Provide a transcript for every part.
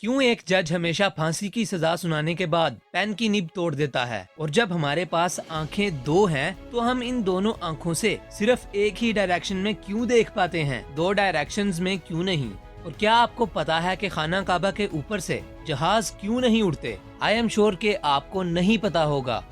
क्यों एक जज हमेशा फांसी की सजा सुनाने के बाद पेन की निब तोड़ देता है, और जब हमारे पास आंखें दो हैं तो हम इन दोनों आंखों से सिर्फ एक ही डायरेक्शन में क्यों देख पाते हैं, दो डायरेक्शंस में क्यों नहीं। और क्या आपको पता है कि खाना काबा के ऊपर से जहाज क्यों नहीं उड़ते? आई एम श्योर कि आपको नहीं पता होगा।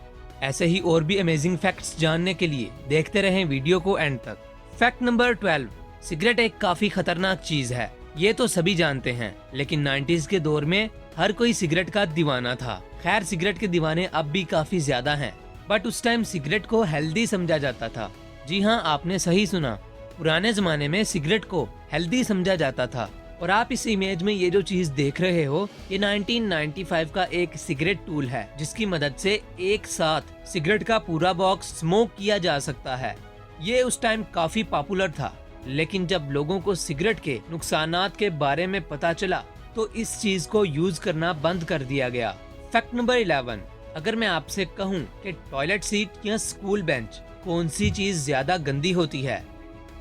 ऐसे ही और भी अमेजिंग फैक्ट्स जानने के लिए देखते रहें वीडियो को एंड तक। फैक्ट नंबर 12, सिगरेट एक काफी खतरनाक चीज है। ये तो सभी जानते हैं, लेकिन 90s के दौर में हर कोई सिगरेट का दीवाना था। खैर, सिगरेट के दीवाने अब भी काफी ज्यादा हैं, बट उस टाइम सिगरेट को हेल्दी समझा जाता था। जी हाँ, आपने सही सुना, पुराने जमाने में सिगरेट को हेल्दी समझा जाता था। और आप इस इमेज में ये जो चीज देख रहे हो, ये 1995 का एक सिगरेट टूल है, जिसकी मदद से एक साथ सिगरेट का पूरा बॉक्स स्मोक किया जा सकता है। ये उस टाइम काफी पॉपुलर था, लेकिन जब लोगों को सिगरेट के नुकसानात के बारे में पता चला तो इस चीज को यूज करना बंद कर दिया गया। फैक्ट नंबर 11, अगर मैं आपसे कहूँ कि टॉयलेट सीट या स्कूल बेंच कौन सी चीज ज्यादा गंदी होती है,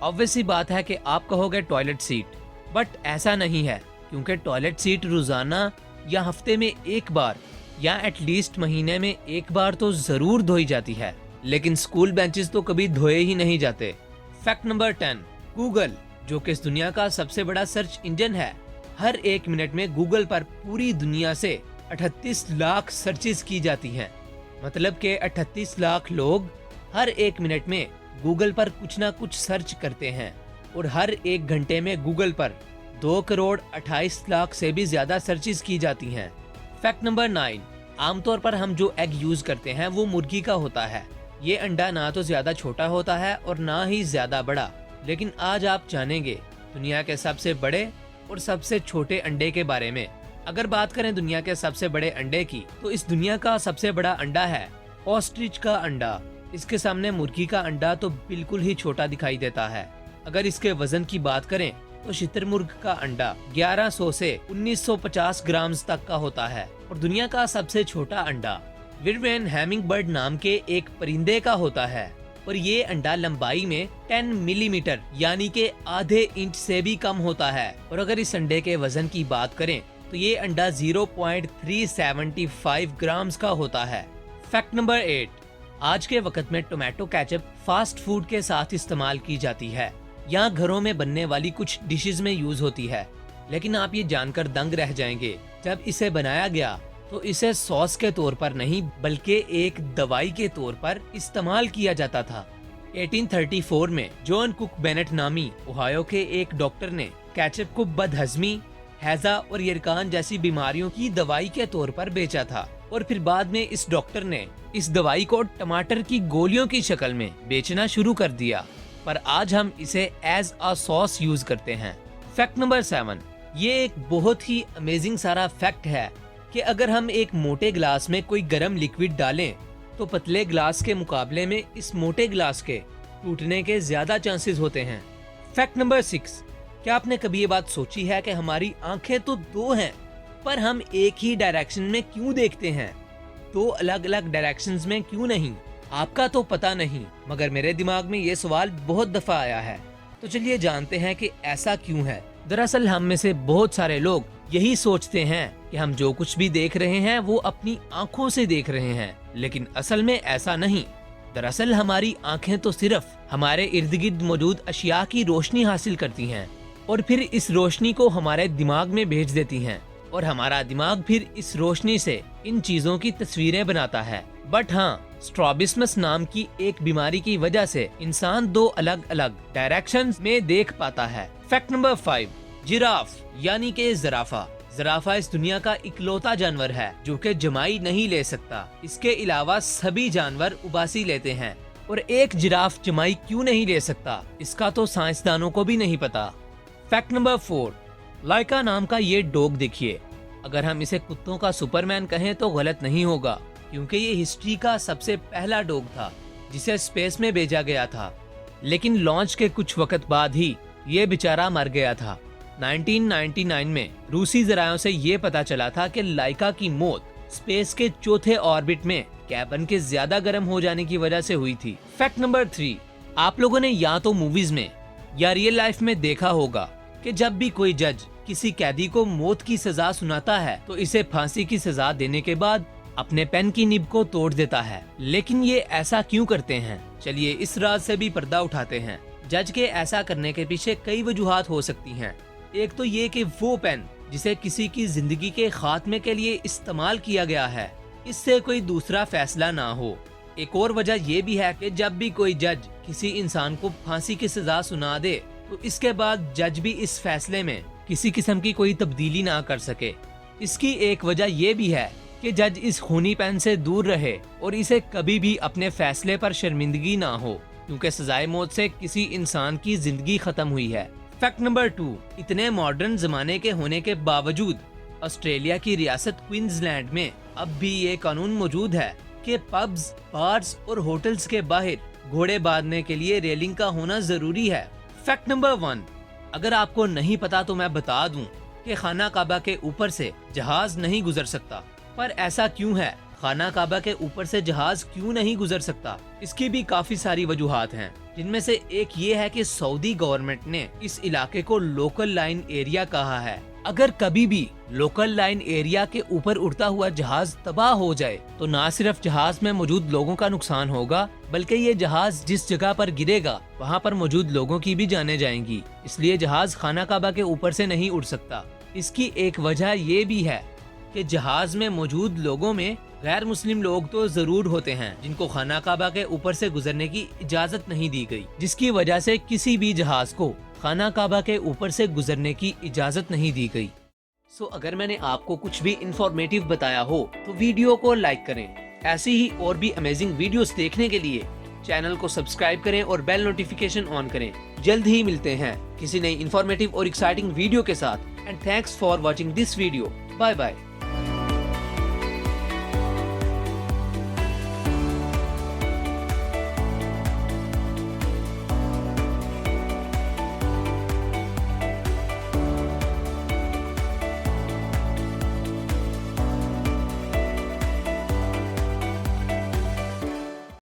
ऑब्वियस सी बात है कि आप कहोगे टॉयलेट सीट। बट ऐसा नहीं है, क्योंकि टॉयलेट सीट रोजाना या हफ्ते में एक बार या एटलीस्ट महीने में एक बार तो जरूर धोई जाती है, लेकिन स्कूल बेंचेस तो कभी धोए ही नहीं जाते। फैक्ट नंबर 10, गूगल, जो कि इस दुनिया का सबसे बड़ा सर्च इंजन है, हर एक मिनट में गूगल पर पूरी दुनिया से 38 लाख सर्चेस की जाती हैं। मतलब कि 38 लाख लोग हर एक मिनट में गूगल पर कुछ ना कुछ सर्च करते हैं, और हर एक घंटे में गूगल पर 2 करोड़ 28 लाख से भी ज्यादा सर्चेस की जाती हैं। फैक्ट नंबर 9, आमतौर पर हम जो एग यूज करते हैं वो मुर्गी का होता है। ये अंडा ना तो ज्यादा छोटा होता है और ना ही ज्यादा बड़ा, लेकिन आज आप जानेंगे दुनिया के सबसे बड़े और सबसे छोटे अंडे के बारे में। अगर बात करें दुनिया के सबसे बड़े अंडे की, तो इस दुनिया का सबसे बड़ा अंडा है ऑस्ट्रिच का अंडा। इसके सामने मुर्गी का अंडा तो बिल्कुल ही छोटा दिखाई देता है। अगर इसके वजन की बात करें तो शुतुरमुर्ग का अंडा 1100 से 1950 ग्राम तक का होता है, और दुनिया का सबसे छोटा अंडा विरवेन हैमिंगबर्ड नाम के एक परिंदे का होता है, और ये अंडा लंबाई में 10 मिलीमीटर यानी के आधे इंच से भी कम होता है। और अगर इस अंडे के वजन की बात करें तो ये अंडा 0.375 ग्राम का होता है। फैक्ट नंबर 8, आज के वक्त में टोमेटो केचप फास्ट फूड के साथ इस्तेमाल की जाती है, यहाँ घरों में बनने वाली कुछ डिशेस में यूज होती है। लेकिन आप ये जानकर दंग रह जाएंगे, जब इसे बनाया गया तो इसे सॉस के तौर पर नहीं बल्कि एक दवाई के तौर पर इस्तेमाल किया जाता था। 1834 में जॉन कुक बेनेट नामी ओहायो के एक डॉक्टर ने केचप को बदहजमी, हैजा और यरकान जैसी बीमारियों की दवाई के तौर पर बेचा था, और फिर बाद में इस डॉक्टर ने इस दवाई को टमाटर की गोलियों की शक्ल में बेचना शुरू कर दिया, पर आज हम इसे एज अ सॉस यूज करते हैं। फैक्ट नंबर 7, ये एक बहुत ही अमेजिंग सारा फैक्ट है कि अगर हम एक मोटे ग्लास में कोई गर्म लिक्विड डालें तो पतले ग्लास के मुकाबले में इस मोटे ग्लास के टूटने के ज्यादा चांसेस होते हैं। फैक्ट नंबर 6, क्या आपने कभी ये बात सोची है कि हमारी आंखें तो दो हैं, पर हम एक ही डायरेक्शन में क्यों देखते हैं, दो अलग अलग डायरेक्शंस में क्यों नहीं? आपका तो पता नहीं, मगर मेरे दिमाग में ये सवाल बहुत दफा आया है। तो चलिए जानते हैं कि ऐसा क्यों है। दरअसल हम में से बहुत सारे लोग यही सोचते हैं कि हम जो कुछ भी देख रहे हैं वो अपनी आंखों से देख रहे हैं, लेकिन असल में ऐसा नहीं। दरअसल हमारी आंखें तो सिर्फ हमारे इर्द गिर्द मौजूद अशिया की रोशनी हासिल करती हैं, और फिर इस रोशनी को हमारे दिमाग में भेज देती हैं, और हमारा दिमाग फिर इस रोशनी से इन चीजों की तस्वीरें बनाता है। बट हाँ, स्ट्रॉबिस्मस नाम की एक बीमारी की वजह से इंसान दो अलग अलग डायरेक्शंस में देख पाता है। फैक्ट नंबर 5, जिराफ यानी के जराफा। जराफा इस दुनिया का इकलौता जानवर है जो कि जमाई नहीं ले सकता। इसके अलावा सभी जानवर उबासी लेते हैं, और एक जिराफ जमाई क्यों नहीं ले सकता, इसका तो साइंसदानों को भी नहीं पता। फैक्ट नंबर 4, लाइका नाम का ये डॉग देखिए। अगर हम इसे कुत्तों का सुपरमैन कहें तो गलत नहीं होगा, क्योंकि ये हिस्ट्री का सबसे पहला डॉग था जिसे स्पेस में भेजा गया था, लेकिन लॉन्च के कुछ वक्त बाद ही ये बेचारा मर गया था। 1999 में रूसी जरायों से ये पता चला था कि लाइका की मौत स्पेस के चौथे ऑर्बिट में कैबन के ज्यादा गर्म हो जाने की वजह से हुई थी। फैक्ट नंबर 3, आप लोगों ने या तो मूवीज में या रियल लाइफ में देखा होगा कि जब भी कोई जज किसी कैदी को मौत की सजा सुनाता है तो इसे फांसी की सजा देने के बाद अपने पेन की निब को तोड़ देता है। लेकिन ये ऐसा क्यों करते हैं? चलिए इस राज से भी पर्दा उठाते हैं। जज के ऐसा करने के पीछे कई वजूहात हो सकती हैं। एक तो ये कि वो पेन जिसे किसी की जिंदगी के खात्मे के लिए इस्तेमाल किया गया है, इससे कोई दूसरा फैसला ना हो। एक और वजह ये भी है कि जब भी कोई जज किसी इंसान को फांसी की सजा सुना दे तो इसके बाद जज भी इस फैसले में किसी किस्म की कोई तब्दीली ना कर सके। इसकी एक वजह ये भी है कि जज इस खूनी पेन से दूर रहे और इसे कभी भी अपने फैसले पर शर्मिंदगी ना हो, क्योंकि सजाए मौत से किसी इंसान की जिंदगी खत्म हुई है। फैक्ट नंबर 2, इतने मॉडर्न जमाने के होने के बावजूद ऑस्ट्रेलिया की रियासत क्वींसलैंड में अब भी ये कानून मौजूद है कि पब्स, बार्स और होटल्स के बाहर घोड़े बांधने के लिए रेलिंग का होना जरूरी है। फैक्ट नंबर 1, अगर आपको नहीं पता तो मैं बता दूं कि खाना काबा के ऊपर से जहाज नहीं गुजर सकता। पर ऐसा क्यों है? खाना काबा के ऊपर से जहाज क्यों नहीं गुजर सकता? इसकी भी काफी सारी वजूहात हैं, जिनमें से एक ये है कि सऊदी गवर्नमेंट ने इस इलाके को लोकल लाइन एरिया कहा है। अगर कभी भी लोकल लाइन एरिया के ऊपर उड़ता हुआ जहाज तबाह हो जाए तो ना सिर्फ जहाज में मौजूद लोगों का नुकसान होगा, बल्कि ये जहाज जिस जगह पर गिरेगा वहाँ पर मौजूद लोगों की भी जानें जाएंगी। इसलिए जहाज खाना काबा के ऊपर से नहीं उड़ सकता। इसकी एक वजह ये भी है कि जहाज में मौजूद लोगों में गैर मुस्लिम लोग तो जरूर होते हैं जिनको खाना काबा के ऊपर से गुजरने की इजाजत नहीं दी गई, जिसकी वजह से किसी भी जहाज को खाना काबा के ऊपर से गुजरने की इजाजत नहीं दी गई। अगर मैंने आपको कुछ भी इंफॉर्मेटिव बताया हो तो वीडियो को लाइक करें। ऐसी ही और भी अमेजिंग वीडियोस देखने के लिए चैनल को सब्सक्राइब करें और बेल नोटिफिकेशन ऑन करें। जल्द ही मिलते हैं किसी नई इंफॉर्मेटिव और एक्साइटिंग वीडियो के साथ। And thanks for watching this video. Bye bye.